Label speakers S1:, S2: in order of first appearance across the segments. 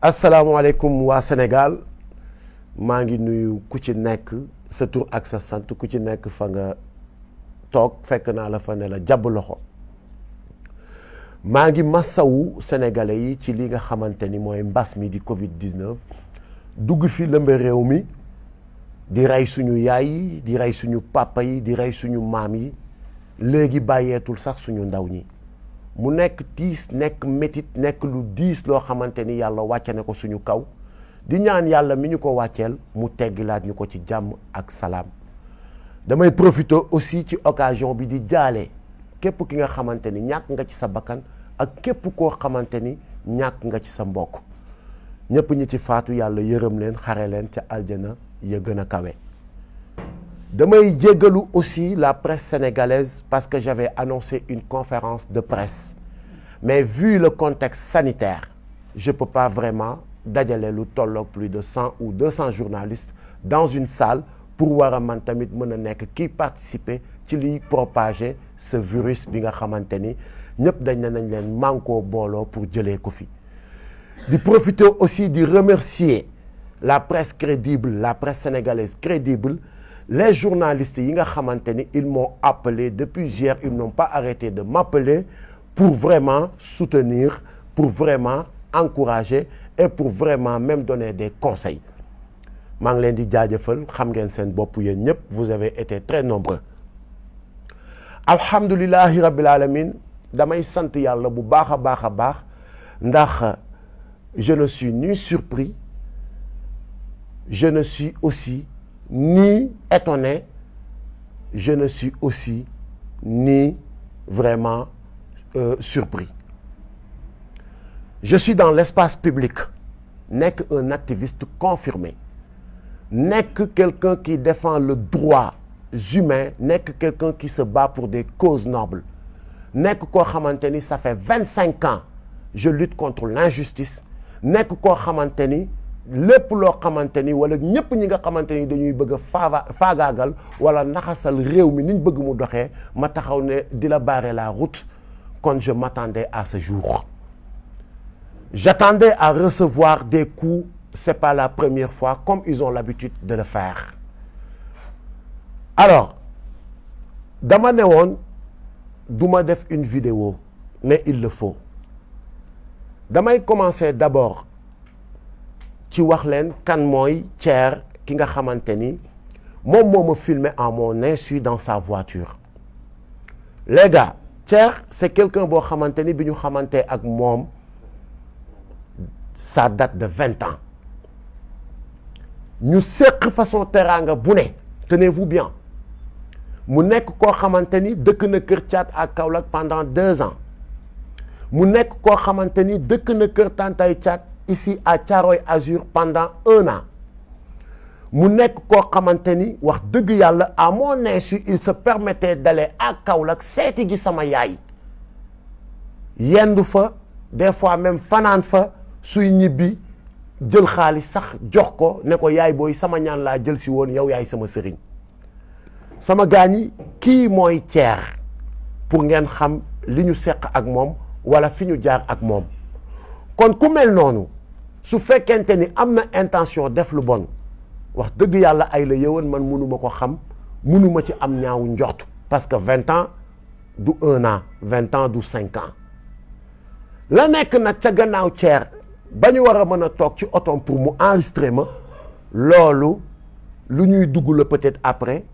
S1: asalaamaaleykum waa Sénégal maa ngi nuyu ku ci nekk sa tur ak sa sant ku ci nekk fa nga toog fekk naa la fa ne la jàbb loxo maa ngi massawu sénégalais yi ci li nga xamante ni mooy mbas mi di Covid-19 dugg fi lëmbe réew mi di rey suñu yaay yi di rey suñu papa yi di rey suñu maam yi léegi bàyyeetul sax suñu ndaw ñi mu nekk tiis nekk métit nekk lu diis loo xamante ni yàlla wàcce na ko suñu kaw di ñaan yàlla mi ñu ko wàcceel mu teggilaat ñu ko ci jàmm ak salaam damay profiter aussi ci occasion bi di jaale képp ki nga xamante ni ñàkk nga ci sa bakkan ak képp koo xamante ni ñàkk nga ci sa mbokk ñëpp ñi ci faatu yàlla yërëm leen xare leen ca aljana ya gën a kawe. damay jéggalu aussi la presse sénégalaise parce que j'avais annoncé une conférence de presse mais vu le contexte sanitaire je peux pas vraiment dajale lu tolloog plus de 100 ou 200 journalistes dans une salle pour war a man tamit mën a nekk kii participer ci liy propager ce virus bi nga xamante ni ñëpp dañ ne nañ leen mànkoo booloo pour jëlee ko fi di profiter aussi di remercier la presse crédible la presse sénégalaise crédible les journalistes yi nga xamante ni ils m'ont appelé depuis hier ils n'ont pas arrêté de m'appeler pour vraiment soutenir pour vraiment encourager et pour vraiment même donner des conseils maa ngi leen di jaajëfal xam ngeen seen bopp yéen ñëpp vous avez été très nombreux alhamdulillahi rabbil alamin damay sant yàlla bu baax a baax a baax ndax je ne suis ni surpris je ne suis aussi ni étonné je ne suis aussi ni vraiment surpris je suis dans l'espace public nekk un activiste confirmé nekk quelqu'un qui défend le droit humain nekk quelqu'un qui se bat pour des causes nobles nekk koo xamante ni ça fait 25 ans je lutte contre l'injustice nekk koo xamante ni lépp loo xamante ni wala ñëpp ñi nga xamante ni dañuy bëgg a faagaagal wala naxasal réew mi niñ bëgg mu doxee ma taxaw ne di la barrer la route quand je m'attendais à ce jour j'attendais à recevoir des coups c'est pas la première fois comme ils ont l'habitude de le faire alors dama ne woon duma def une vidéo mais il le faut damay commencer d'abord ci wax leen kan mooy Thier ki nga xamante ni moom moo ma filmé en mon insu dans sa voiture les gars Thier c'est quelqu'un boo xamante ni bi ñu xamante ak moom ça date de 20 ans ñu seq façon teraanga bu ne tenez-vous bien mu nekk koo xamante ni dëkk na Kër Thiat ak Kaolack pendant 2 ans mu nekk koo xamante ni dëkk na Kër Tantay Thiat ici à Thiaroye Azur pendant 1 an mu nekk koo xamante ni wax dëgg yàlla à mon insu il se permettait d'aller à Kaolack seeti gi sama yaay yendu fa des fois même fanaan fa suy ñibbi jël xaalis sax jox ko ne ko yaay booy sama ñaan laa jël si woon yow yaay sama sëriñ sama gaañi kii mooy Thier pour ngeen xam li ñu seq ak moom wala fi ñu jaar ak moom kon ku mel noonu su fekkente ni am na intention def lu bon wax dëgg yàlla ay la yëwan man mënuma ko xam mënuma ci am ñaawu njort parce que 20 ans du 1 an 20 ans du 5 ans la nekk nag ca gannaaw Thier ba ñu war a mën a toog ci otom pour mu enregistrer ma loolu lu ñuy dugg la peut-être après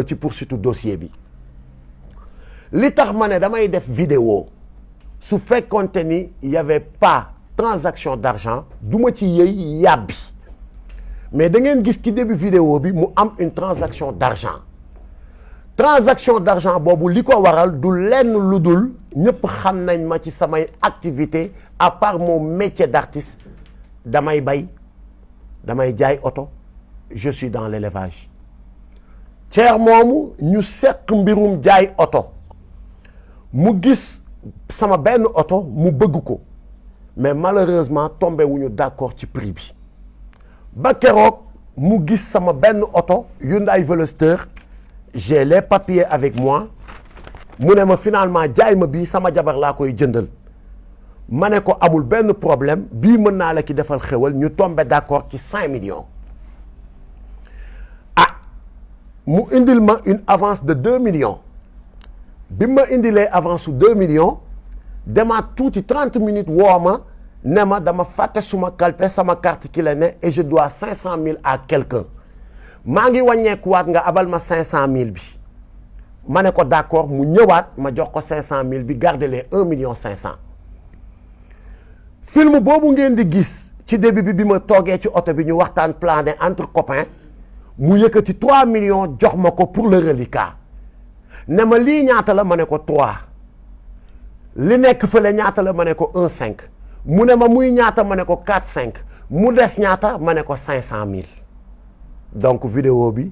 S1: ci poursuite dossier bi li tax ma ne damay def vidéo su fekkonte ni y avait pas transaction d'argent du ma ci yëy yàbbi mais da ngeen gis ci début vidéo bi mu am une transaction d'argent boobu li ko waral du lenn lu dul ñëpp xam nañ ma ci samay activité à part mon métier d'artiste damay bay damay jaay oto je suis dans l'élevage Thier moomu ñu seq mbirum jaay oto mu gis sama benn oto mu bëgg ko mais malheureusement tombé wuñu d'accord ci prix bi ba keroog mu gis sama benn oto Hyundai Veloster j'ai les papiers avec moi mu ne ma finalement jaay ma bii sama jabar laa koy jëndal ma ne ko amul benn problème bii mën naa la ki defal xewal ñu tombé d'accord ci 5 millions ah mu indil ma une avance de 2 millions bi ma indilee avance su 2 millions demaat tuuti 30 minutes woo ma ne ma dama fàtte suma kalpe sama carte ki la ne et je dois 500 000 à quelqu'un maa ngi wàññeekuwaat nga abal ma 500 000 bi ma ne ko d'accord mu ñëwaat ma jox ko 500 000 bi garder les 1 million 500 film boobu ngeen di gis ci début bi ma toogee ci oto bi ñu waxtaan plané entre copains mu yëkkati 3 millions jox ma ko pour le reliquat ne ma lii ñaata la ma ne ko 3 li nekk fële ñaata la ma ne ko 1,5 mu ne ma muy ñaata ma ne ko 4,5 mu des ñaata ma ne ko 500 000 donc vidéo bi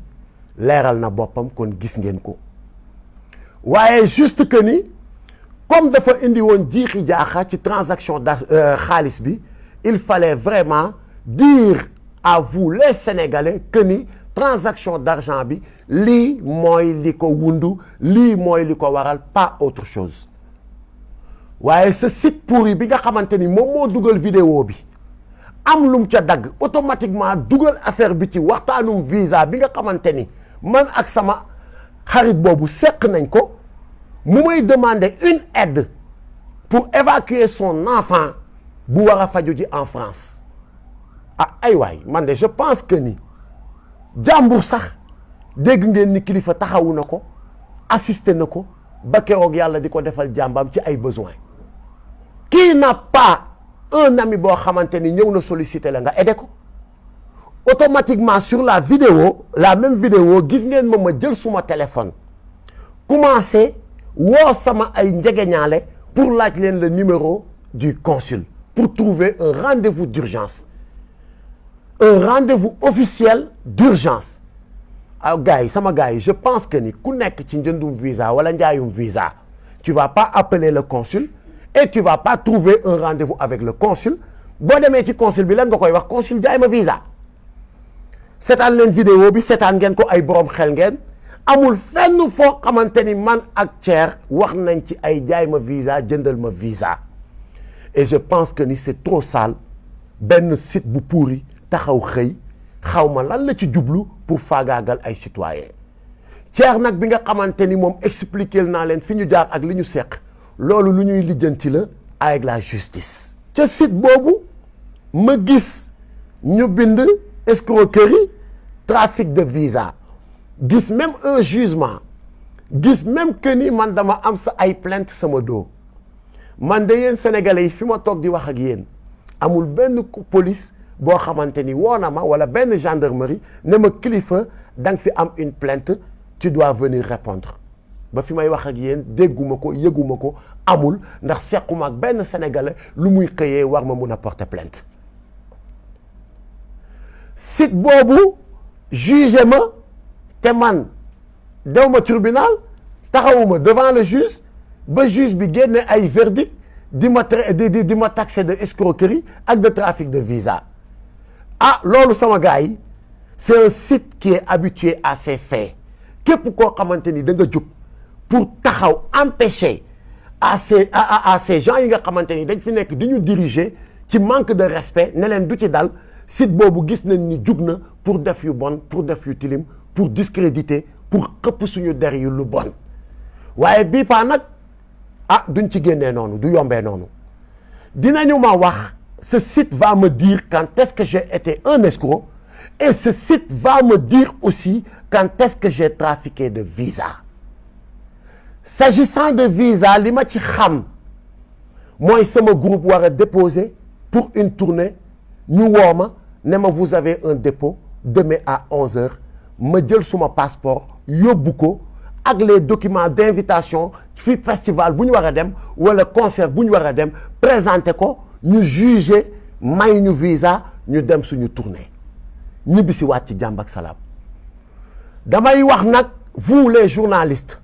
S1: leeral na boppam kon gis ngeen ko waaye juste que ni comme dafa indi woon jiixi jaaxa ci transaction xaalis bi il fallait vraiment dire à vous les Sénégalais que ni transaction d'argent bi lii mooy li ko wundu lii mooy li ko waral pas autre chose waaye ce site pourri bi nga xamante ni moom moo dugal vidéo bi am lum ca dagg automatiquement dugal affaire bi ci waxtaanum visa bi nga xamante ni man ak sama xarit boobu seq nañ ko mu may demander une aide pour évacuer son enfant bu war a faju ji en France ah ay waay man de je pense que ni jàmbur sax dégg ngeen ni kilifa taxawu na ko assisté na ko ba keroog yàlla di ko defal jàmbam ci ay besoin qui n'a pas un ami boo xamante ni ñëw na solliciter la nga aidé ko automatiquement sur la vidéo la même vidéo gis ngeen ma jël suma téléphone commencé woo sama ay njegeñaale pour laaj leen le numéro du consul pour trouver un rendez-vous d'urgence un rendez-vous officiel d'urgence ah gars yi sama gars yi je pense que ni ku nekk ci njëndum visa wala njaayum visa tu vas pas appeler le consul et tu vas pas trouver un rendez-vous avec le consul boo demee ci consul bi lan nga koy wax consul jaay ma visa seetaan leen vidéo bi seetaan ngeen ko ay borom xel ngeen amul fenn foo xamante ni man ak Thier wax nañ ci ay jaay ma visa jëndal ma visa et je pense que ni c'est trop sale benn site bu pourri taxaw xëy xaw ma lan la ci jublu pour faagaagal ay citoyens Thier nag bi nga xamante ni moom expliquer naa leen fi ñu jaar ak li ñu seq loolu lu ñuy lijjanti la avec la justice. ca site boobu ma gis ñu bind escroquerie trafic de visa gis même un jugement gis même que ni man dama am sa ay plainte sama dos man de yéen sénégalais yi fi ma toog di wax ak yéen amul benn police boo xamante ni woo na ma wala benn gendarmerie ne ma kilifa da nga fi am une plainte tu dois venir répondre ba fi may wax ak yéen dégguma ko yëguma ko amul ndax sequma ak benn sénégalais lu muy xëyee war ma mun a porter plainte site boobu jugé ma te man dew ma tribunal taxawuma devant le juge ba juge bi génne ay verdict di ma taxé de escroquerie ak de trafic de visa ah loolu sama gars yi c'est un site qui est habitué à ces faits képp koo xamante ni da nga jóg pour taxaw empêcher à ces gens yi nga xamante ni dañ fi nekk di ñu diriger ci manque de respect ne leen du ci dal site boobu gis nañ ni jug na pour def yu bon pour def yu tilim pour discréditer pour xëpp suñu der yu lu bon waaye bii paa nag ah duñ ci génnee noonu du yombee noonu dinañu ma wax ce site va me dire quand est-ce que j'ai été un escroc et ce site va me dire aussi quand est-ce que j'ai trafiqué de visa s'agissant de visa li ma ci xam mooy sama groupe war a déposer pour une tournée ñu woo ma ne ma vous avez un dépôt demain à 11h ma jël suma passeport yóbbu ko ak les documents d'invitation fi festival bu ñu war a dem wala concert bu ñu war a dem présenter ko ñu juger may ñu visa ñu dem suñu tournée ñibbi si waat ci jàmm ak salaam damay wax nag vous les journalistes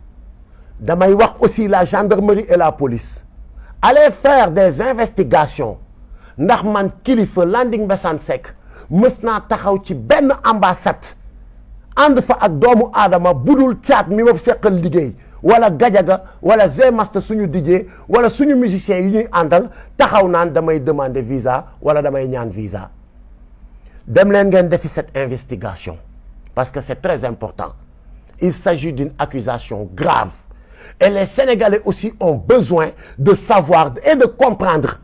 S1: damay wax aussi la gendarmerie et la police allez faire des investigations ndax man kilifa Landing Mbessane Seck mës naa taxaw ci benn ambassade ànd fa ak doomu aadama budul caat mi ma seqal liggéey wala Gadiaga wala Zemaster suñu DJ wala suñu musiciens yi ñuy àndal taxaw naan damay demander visa wala damay ñaan visa dem leen ngeen defi cette investigation parce que c'est très important. Il s'agit d'une accusation grave et les Sénégalais aussi ont besoin de savoir et de comprendre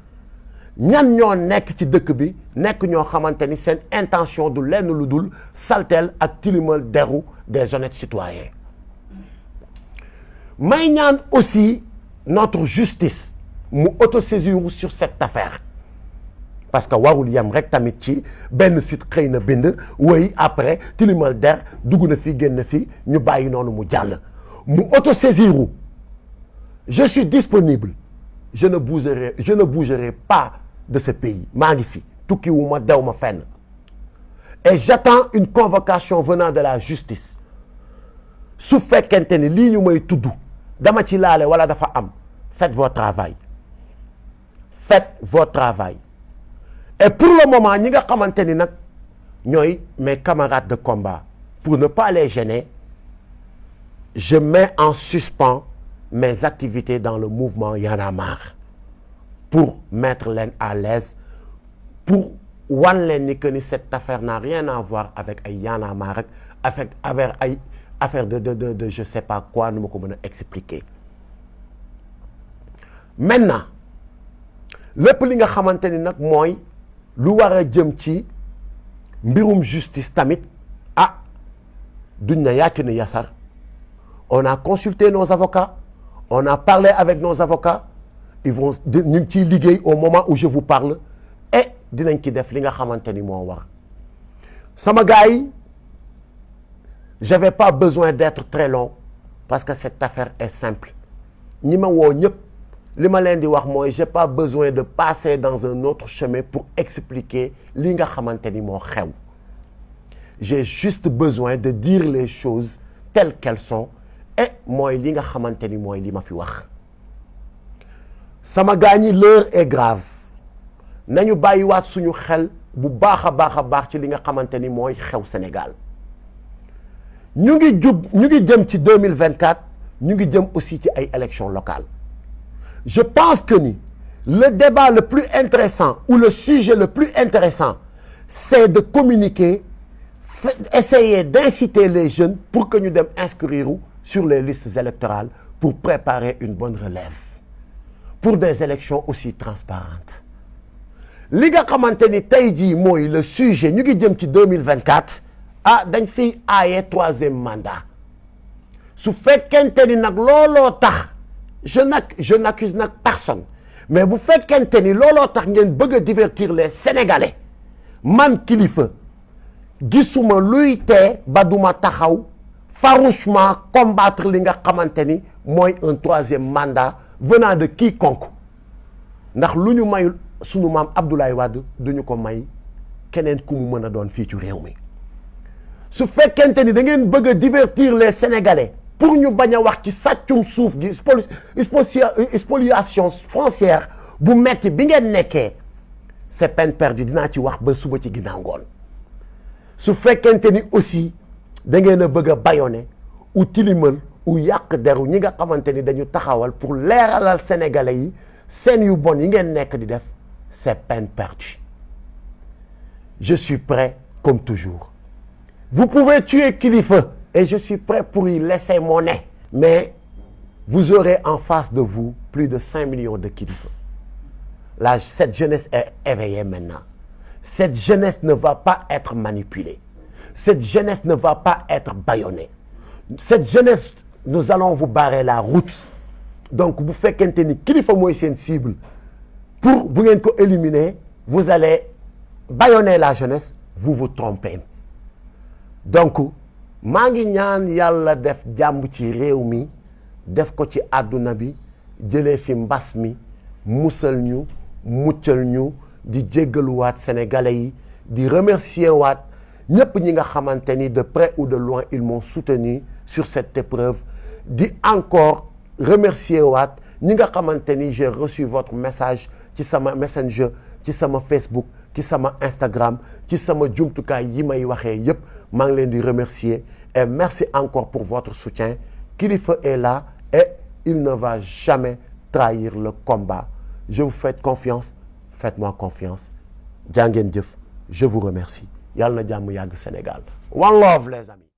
S1: ñan ñoo nekk ci dëkk bi nekk ñoo xamante ni seen intention du lenn lu dul saltel ak tilimal deru des honnêtes citoyens. may ñaan aussi notre justice mu autosaisir sur cette affaire parce que warul yem rek tamit ci benn site xëy na bind woy après tilimal der dugg na fi génn fi ñu bàyyi noonu mu jàll mu autosaisiru. Je suis disponible, je ne bougerai pas de ce pays maa ngi fi tukki wu ma dew ma fenn et j'attends une convocation venant de la justice su fekkente ni lii ñu may tudd dama ci laale wala dafa am faites votre travail et pour le moment ñi nga xamante ni nag ñooy mes camarades de combat pour ne pas les gêner je mets en suspens mes activités dans le mouvement Y en a marre pour mettre leen à l'aise pour wan leen ni que ni cette affaire n'a rien à voir avec ay Y en a marre ak avec ay affaire de je sais pas quoi nu ma ko mën a expliquer. Maintenant lépp li nga xamante ni nag mooy lu war a jëm ci mbirum justice tamit duñ na yàcc ni yasar on a consulté nos avocats on a parlé avec nos avocats ils vont ñu ngi ciy liggéey au moment où je vous parle et dinañ ci def li nga xamante ni moo war sama gars yi j'avais pas besoin d'être très long parce que cette affaire est simple ñi ma woo ñëpp li ma leen di wax mooy j'ai pas besoin de passer dans un autre chemin pour expliquer li nga xamante ni moo xew j'ai juste besoin de dire les choses telles qu'elles sont et mooy li nga xamante ni mooy li ma fi wax sama gars ñi l'heure est grave nañu bàyyiwaat suñu xel bu baax a baax ci li nga xamante ni mooy xew Sénégal ñu ngi jëm ci 2024 ñu ngi jëm aussi ci ay élections locales je pense que ni le débat le plus intéressant ou le sujet le plus intéressant c'est de communiquer essayer d'inciter les jeunes pour que ñu dem inscrire sur les listes électorales pour préparer une bonne relève pour des élections aussi transparentes li nga xamante ni tey jii mooy le sujet ñu ngi jëm ci 2024 dañ fiy aaye troisième mandat su fekkente ni nag looloo tax je n'accuse nag personne mais bu fekkente ni looloo tax ngeen bëgg a divertir les Sénégalais man Kilifeu gisuma luy tee ba duma taxaw farouchement combattre li nga xamante ni mooy un troisième mandat venant de quiconque ndax lu ñu mayul sunu maam Abdoulaye Wade duñu ko may keneen ku mu mën a doon fii ci réew mi su fekkente ni da ngeen bëgg a divertir les Sénégalais pour ñu bañ a wax ci sàccum suuf gi spoliation foncière bu metti bi ngeen nekkee c'est peine perdue dinaa ci wax ba suba ci ginnaaw ngoon su fekkente ni aussi da ngeen a bëgg a bâillonner ou tilimal ou yàq deru ñi nga xamante ni dañu taxawal pour leeralal Sénégalais yi seen yu bon yi ngeen nekk di def c'est peine perdue je suis prêt comme toujours vous pouvez tuer Kilifeu et je suis prêt pour y laisser mon nez mais vous aurez en face de vous plus de 5 millions de Kilifeu cette jeunesse est éveillée maintenant cette jeunesse ne va pas être manipulée cette jeunesse ne va pas être bâillonnée cette jeunesse nous allons vous barrer la route donc bu fekkente ni Kilifeu mooy seen cible pour bu ngeen ko éliminer vous allez bâillonner la jeunesse vous vous trompez donc maa ngi ñaan yàlla def jàmm ci réew mi def ko ci àdduna bi jëlee fi mbas mi musal ñu muccal ñu di jéggaluwaat sénégalais yi di remercier waat ñëpp ñi nga xamante ni de près ou de loin ils m'ont soutenu sur cette épreuve di encore remercier waat ñi nga xamante ni j'ai reçu votre message ci sama messenger ci sama Facebook ci sama Instagram ci sama jumtukaay yi may waxee yëpp maa ngi leen di remercier et merci encore pour votre soutien Kilifeu est là et il ne va jamais trahir le combat. Je vous fais confiance, faites-moi confiance. Jaa ngeen jëf, je vous remercie. Yàlla na jàmm yàgg Sénégal. One love les amis.